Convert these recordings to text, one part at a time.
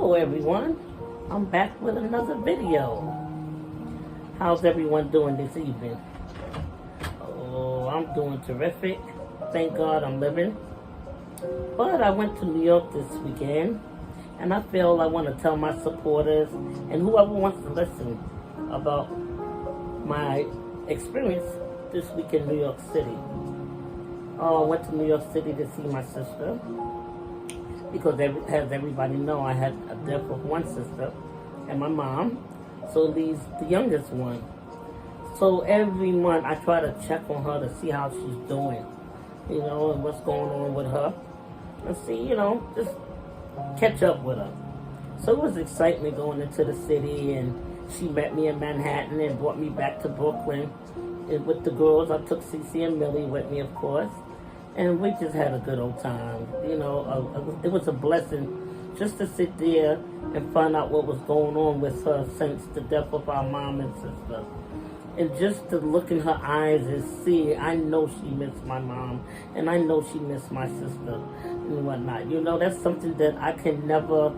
Hello everyone, I'm back with another video. How's everyone doing this evening? Oh, I'm doing terrific. Thank God I'm living. But I went to New York this weekend, and I feel I want to tell my supporters and whoever wants to listen about my experience this week in New York City. I went to New York City to see my sister because as everybody know, I had a death of one sister and my mom, so it leaves the youngest one. So every month I try to check on her to see how she's doing, and what's going on with her, and see, just catch up with her. So it was excitement going into the city, and she met me in Manhattan and brought me back to Brooklyn. And with the girls, I took Cece and Millie with me, of course. And we just had a good old time. It was a blessing just to sit there and find out what was going on with her since the death of our mom and sister. And just to look in her eyes and see, I know she missed my mom, and I know she missed my sister and whatnot. That's something that I can never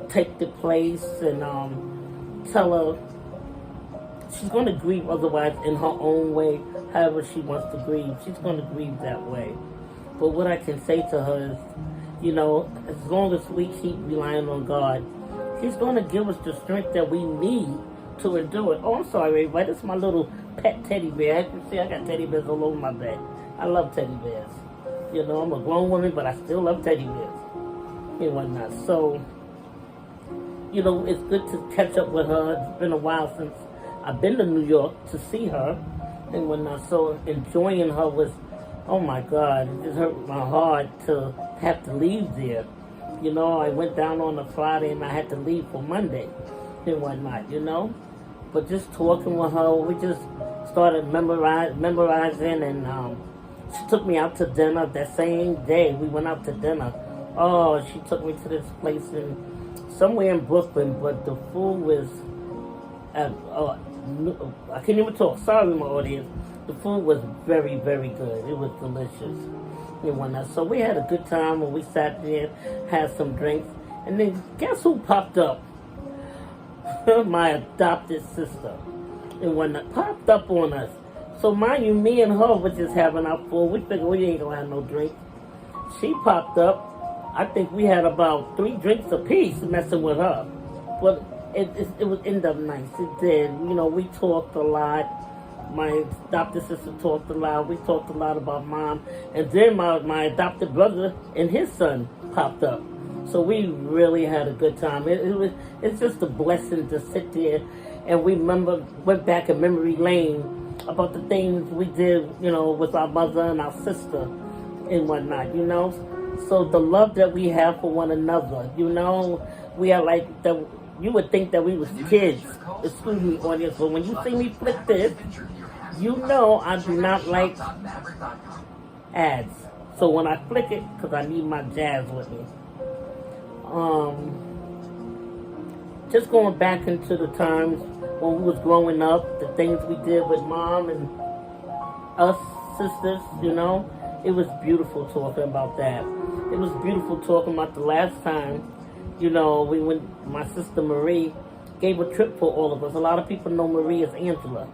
take the place and tell her she's going to grieve otherwise in her own way. However she wants to grieve, she's going to grieve that way. But what I can say to her is, as long as we keep relying on God, He's going to give us the strength that we need to endure it. Oh, I'm sorry, everybody. This is my little pet teddy bear. As you can see, I got teddy bears all over my bed. I love teddy bears. I'm a grown woman, but I still love teddy bears and whatnot. So, it's good to catch up with her. It's been a while since I've been to New York to see her and whatnot. So enjoying her was, oh my God, it just hurt my heart to have to leave there. I went down on a Friday and I had to leave for Monday and whatnot, But just talking with her, we just started memorizing, and she took me out to dinner that same day. We went out to dinner. Oh, she took me to this place somewhere in Brooklyn, but the food was, I can't even talk. Sorry, my audience. The food was very, very good. It was delicious and whatnot. So we had a good time when we sat there, had some drinks, and then guess who popped up? My adopted sister and whatnot popped up on us. So mind you, me and her were just having our food. We figured we ain't gonna have no drink. She popped up. I think we had about 3 drinks apiece messing with her. But it would end up nice. It did. We talked a lot. My adopted sister talked a lot. We talked a lot about mom. And then my adopted brother and his son popped up. So we really had a good time. It's just a blessing to sit there and we went back in memory lane about the things we did, with our mother and our sister and whatnot, So the love that we have for one another, we are like the. You would think that we was kids. Excuse me, audience, but when you see me flick this, I do not like ads. So when I flick it, because I need my jazz with me. Just going back into the times when we was growing up, the things we did with mom and us sisters, it was beautiful talking about that. It was beautiful talking about the last time, we went, my sister Marie gave a trip for all of us. A lot of people know Marie as Angela.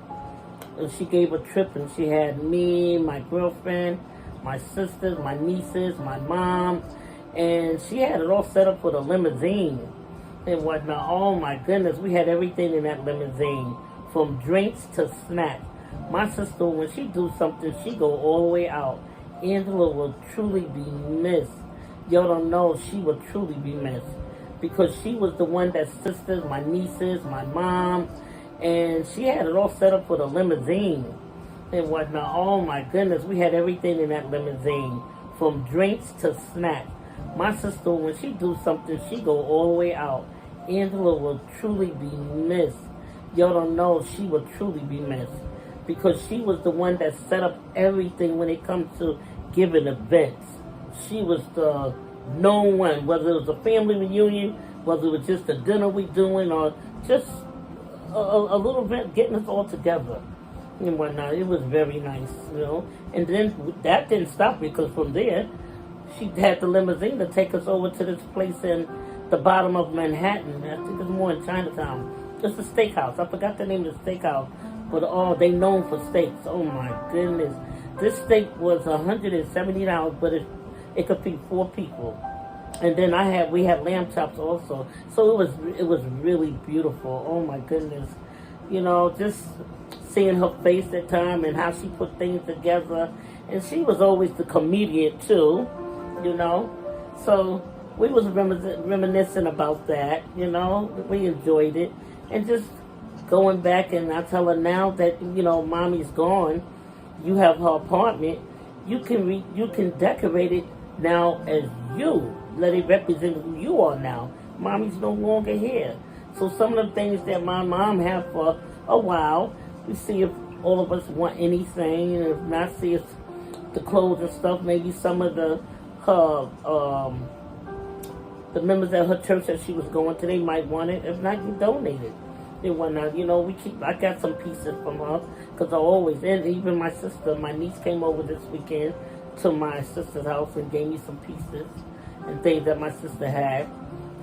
And she gave a trip and she had me, my girlfriend, my sisters, my nieces, my mom, and she had it all set up for the limousine and whatnot. Oh my goodness, we had everything in that limousine, from drinks to snacks. My sister, when she do something, she go all the way out. Angela will truly be missed. Y'all don't know, she will truly be missed. Because she was the one that sisters, my nieces, my mom, and she had it all set up for the limousine and whatnot. Oh my goodness, we had everything in that limousine, from drinks to snacks. My sister, when she do something, she go all the way out. Angela will truly be missed. Y'all don't know, she will truly be missed. Because she was the one that set up everything when it comes to giving events. She was the known one, whether it was a family reunion, whether it was just a dinner we doing, or just a little event getting us all together and whatnot. It was very nice, And then that didn't stop, because from there, she had the limousine to take us over to this place in the bottom of Manhattan. I think it's more in Chinatown. It's a steakhouse. I forgot the name of the steakhouse. But they known for steaks. Oh my goodness. This steak was $170, but it could feed 4 people. And then we had lamb chops also. So it was really beautiful. Oh my goodness. You know, just seeing her face at time and how she put things together. And she was always the comedian too, you know. So we was reminiscing about that, you know. We enjoyed it. And just going back, and I tell her now that, you know, mommy's gone, you have her apartment, you can decorate it now as you. Let it represent who you are now. Mommy's no longer here. So some of the things that my mom had for a while, we see if all of us want anything, and if not, see if the clothes and stuff, maybe some of the members at her church that she was going to, they might want it. If not, you donate it. And whatnot, you know, I got some pieces from her, because I always, and even my sister, my niece came over this weekend to my sister's house and gave me some pieces and things that my sister had.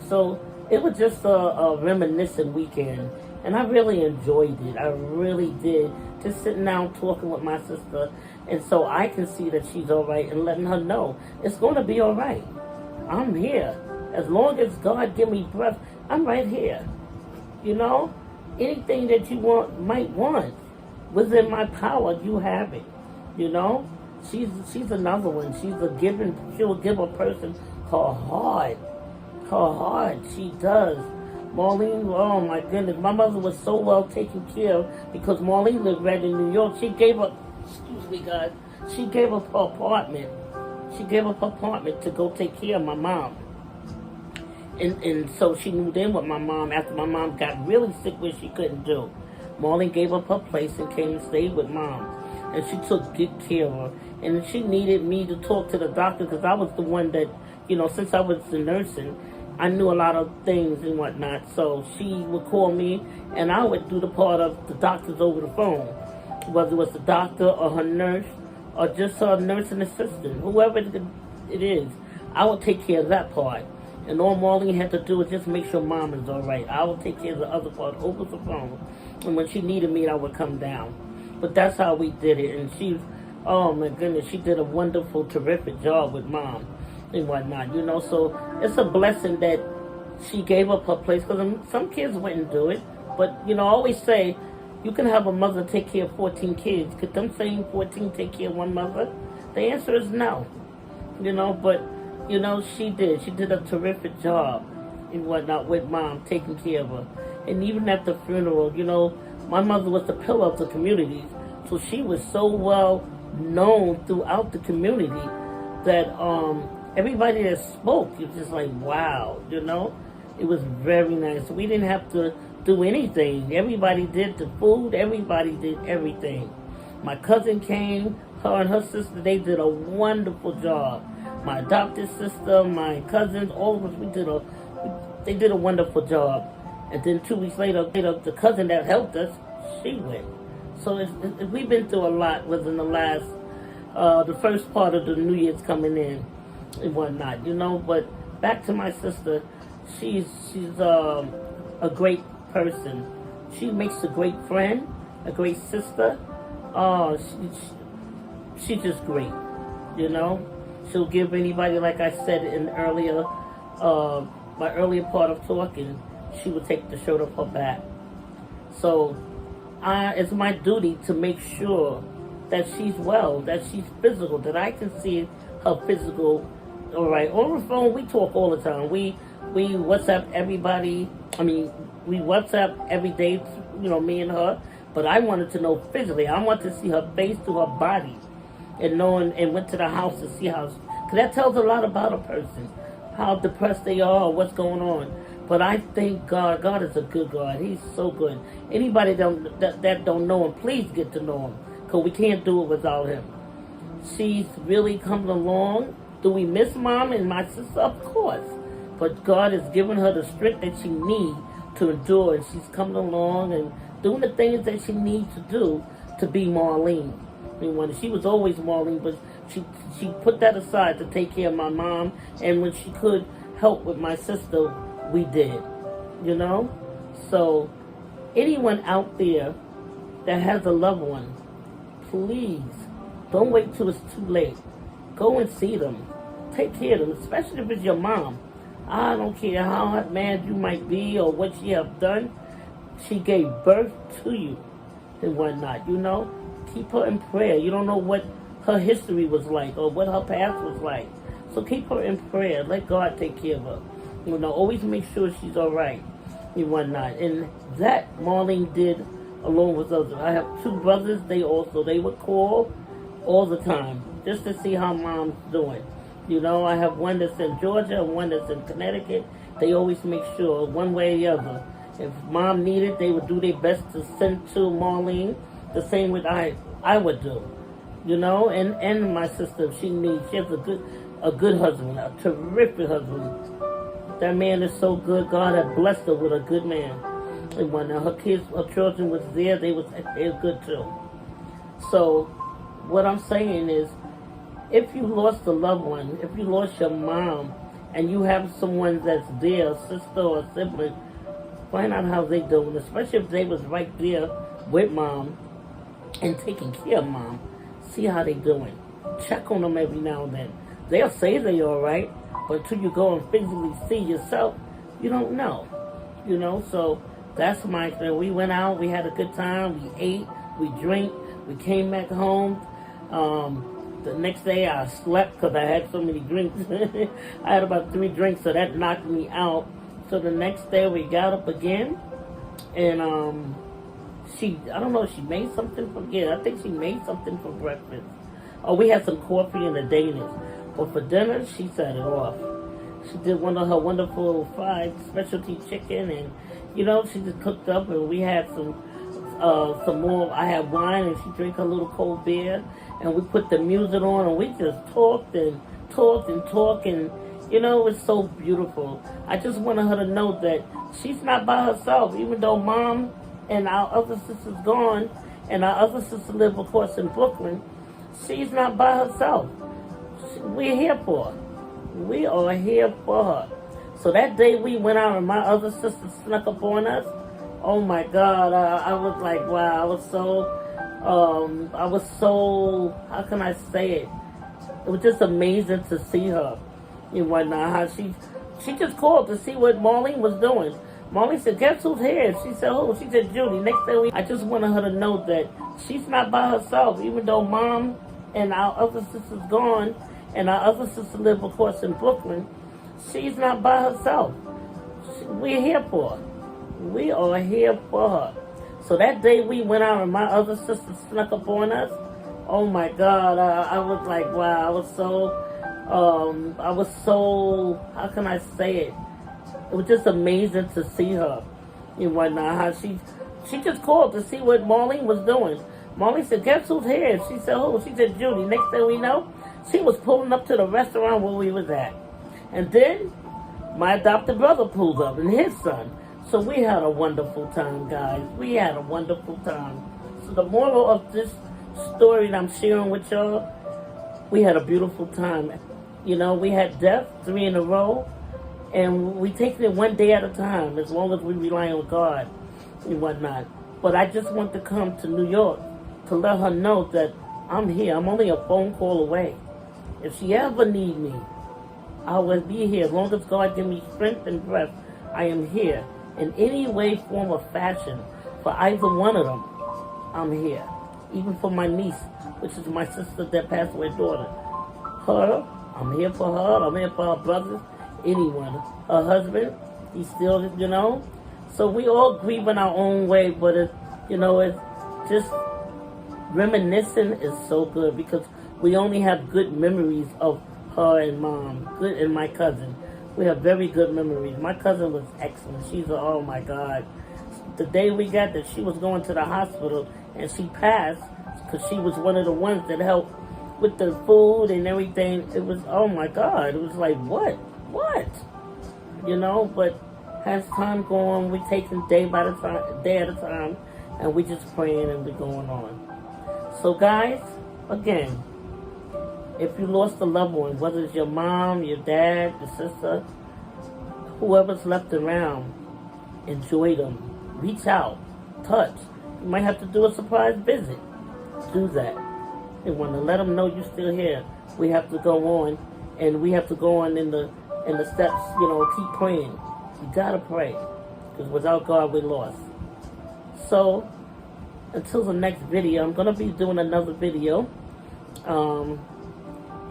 So it was just a reminiscent weekend, and I really enjoyed it. I really did. Just sitting down talking with my sister, and so I can see that she's all right, and letting her know it's going to be all right. I'm here. As long as God give me breath, I'm right here. You know, anything that you might want within my power, you have it. You know, she's another one. She'll give a person her heart. Her heart, she does. Marlene, oh my goodness, my mother was so well taken care of because Marlene lived right in New York. She gave up, excuse me, God, she gave up her apartment. She gave up her apartment to go take care of my mom. And so she moved in with my mom after my mom got really sick where she couldn't do. Marlene gave up her place and came and stayed with mom. And she took good care of her. And she needed me to talk to the doctor because I was the one that, you know, since I was in nursing, I knew a lot of things and whatnot. So she would call me and I would do the part of the doctors over the phone. Whether it was the doctor or her nurse or just her nursing assistant, whoever it is, I would take care of that part. And all Marlene had to do was just make sure mom is all right. I would take care of the other part over the phone. And when she needed me, I would come down. But that's how we did it. And she, oh my goodness, she did a wonderful, terrific job with mom and whatnot, you know. So it's a blessing that she gave up her place, because some kids wouldn't do it. But, you know, I always say, you can have a mother take care of 14 kids. Could them same 14 take care of one mother? The answer is no. You know, but, you know, she did. She did a terrific job and whatnot with mom, taking care of her. And even at the funeral, you know, my mother was the pillar of the community. So she was so well known throughout the community that everybody that spoke, it was just like, wow, you know. It was very nice. We didn't have to do anything. Everybody did the food. Everybody did everything. My cousin came. Her and her sister, they did a wonderful job. My adopted sister, my cousins, all of us, they did a wonderful job. And then 2 weeks later, the cousin that helped us, she went. So we've been through a lot within the last, the first part of the New Year's coming in and whatnot, you know. But back to my sister, she's a great person. She makes a great friend, a great sister. Oh, she's just great, you know. She'll give anybody, like I said in earlier, my earlier part of talking, she would take the shirt off her back. So it's my duty to make sure that she's well, that she's physical, that I can see her physical. All right, on the phone we talk all the time. We WhatsApp everybody. I mean, we WhatsApp every day, you know, me and her. But I wanted to know physically. I want to see her face to her body, and went to the house to see how, because that tells a lot about a person, how depressed they are, what's going on. But I thank God. God is a good God. He's so good. Anybody that don't know him, please get to know him, because we can't do it without him. She's really coming along. Do we miss mom and my sister? Of course. But God has given her the strength that she needs to endure, and she's coming along and doing the things that she needs to do to be Marlene. I mean, she was always Marlene, but she put that aside to take care of my mom, and when she could help with my sister we did, you know? So, anyone out there that has a loved one, please don't wait till it's too late. Go and see them. Take care of them, especially if it's your mom. I don't care how mad you might be or what she have done. She gave birth to you and whatnot, you know? Keep her in prayer. You don't know what her history was like or what her past was like. So keep her in prayer. Let God take care of her. You know, always make sure she's all right and whatnot. And that Marlene did along with others. I have two brothers. They would call all the time just to see how mom's doing. You know, I have one that's in Georgia and one that's in Connecticut. They always make sure, one way or the other. If mom needed, they would do their best to send to Marlene. The same with I would do. You know, and my sister, if she needs, she has a good husband, a terrific husband. That man is so good. God had blessed her with a good man. And when her children was there, they was good too. So, what I'm saying is, if you lost a loved one, if you lost your mom, and you have someone that's there, a sister or a sibling, find out how they doing, especially if they was right there with mom and taking care of mom. See how they doing. Check on them every now and then. They'll say they're all right, but until you go and physically see yourself, you don't know. You know, so that's my thing. We went out, we had a good time, we ate, we drank, we came back home. The next day I slept because I had so many drinks. I had about 3 drinks, so that knocked me out. So the next day we got up again, and I don't know if she made something for, I think she made something for breakfast. Oh, we had some coffee and a Danish. But for dinner, she set it off. She did one of her wonderful fried specialty chicken, and, you know, she just cooked up, and we had some more. I had wine, and she drank a little cold beer, and we put the music on, and we just talked, and you know, it's so beautiful. I just wanted her to know that she's not by herself, even though mom and our other sister's gone, and our other sister live, of course, in Brooklyn. She's not by herself. We're here for her. We are here for her. So that day we went out and my other sister snuck up on us. Oh my God, I was like, wow, I was so, how can I say it? It was just amazing to see her and whatnot. How she just called to see what Marlene was doing. Marlene said, guess who's here? She said, oh, she said, Judy. Next day I just wanted her to know that she's not by herself, even though mom and our other sister's gone, and our other sister live, of course, in Brooklyn. She's not by herself. We're here for her. We are here for her. So that day we went out and my other sister snuck up on us. Oh my God, I was like, wow, I was so, how can I say it? It was just amazing to see her and whatnot. How she just called to see what Marlene was doing. Marlene said, guess who's here? She said, oh, she said, Judy. Next thing we know, she was pulling up to the restaurant where we was at. And then my adopted brother pulled up and his son. So we had a wonderful time, guys. We had a wonderful time. So the moral of this story that I'm sharing with y'all, we had a beautiful time. You know, we had death 3 in a row, and we taking it one day at a time, as long as we rely on God and whatnot. But I just want to come to New York to let her know that I'm here. I'm only a phone call away. If she ever need me, I will be here. As long as God give me strength and breath, I am here. In any way, form, or fashion, for either one of them, I'm here. Even for my niece, which is my sister that passed away daughter. Her, I'm here for her. I'm here for her brothers. Anyone. Her husband, he's still, you know. So we all grieve in our own way, but it's, you know, it's just reminiscing is so good because we only have good memories of her and mom, good, and my cousin. We have very good memories. My cousin was excellent. She's oh my God. The day we got that she was going to the hospital and she passed because she was one of the ones that helped with the food and everything. It was, oh my God. It was like, what? You know, but as time go on, we taking day at a time, and we just praying and we going on. So guys, again, if you lost a loved one, whether it's your mom, your dad, your sister, whoever's left around, enjoy them. Reach out, touch. You might have to do a surprise visit. Do that. And want to let them know you're still here. We have to go on, and we have to go on in the steps. Keep praying. You gotta pray, because without God we're lost. So until the next video, I'm gonna be doing another video.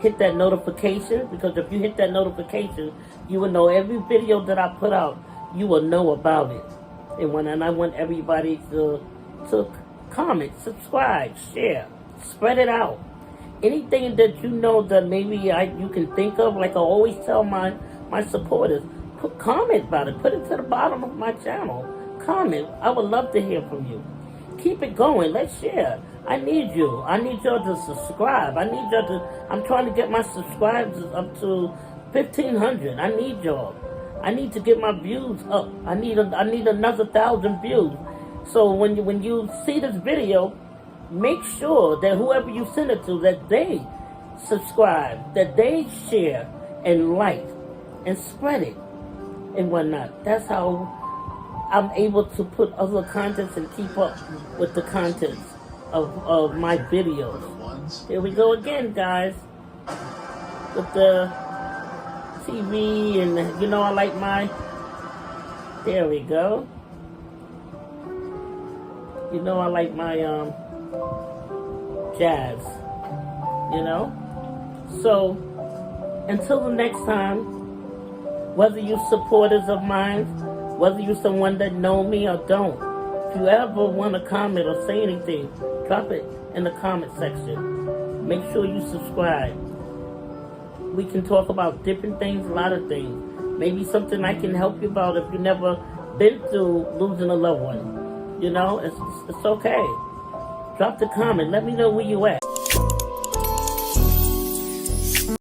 Hit that notification, because if you hit that notification, you will know every video that I put out. You will know about it. And I want everybody to comment, subscribe, share, spread it out. Anything that you know that maybe you can think of, like I always tell my supporters, comment about it. Put it to the bottom of my channel. Comment. I would love to hear from you. Keep it going. Let's share. I need you. I need y'all to subscribe. I'm trying to get my subscribers up to 1,500. I need y'all. I need to get my views up. I need another 1,000 views. So when you see this video, make sure that whoever you send it to, that they subscribe, that they share and like and spread it and whatnot. That's how I'm able to put other contents and keep up with the contents of my videos. Here we go again, guys, with the TV, and I like there we go. I like my jazz, So until the next time, whether you're supporters of mine, whether you're someone that know me or don't, if you ever want to comment or say anything, drop it in the comment section. Make sure you subscribe. We can talk about different things, a lot of things. Maybe something I can help you about if you've never been through losing a loved one. It's okay. Drop the comment. Let me know where you at.